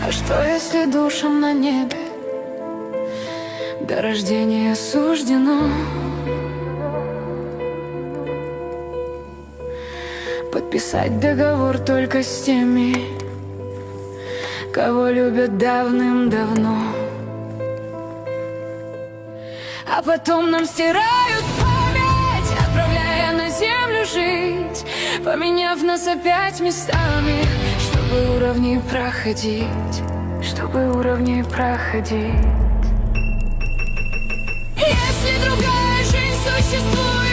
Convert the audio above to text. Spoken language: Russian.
А что если душам на небе до рождения суждено подписать договор только с теми, кого любят давным-давно, а потом нам стирают память, отправляя на землю жить, поменяв нас опять местами, чтобы уровни проходить, чтобы уровни проходить. Если другая жизнь существует,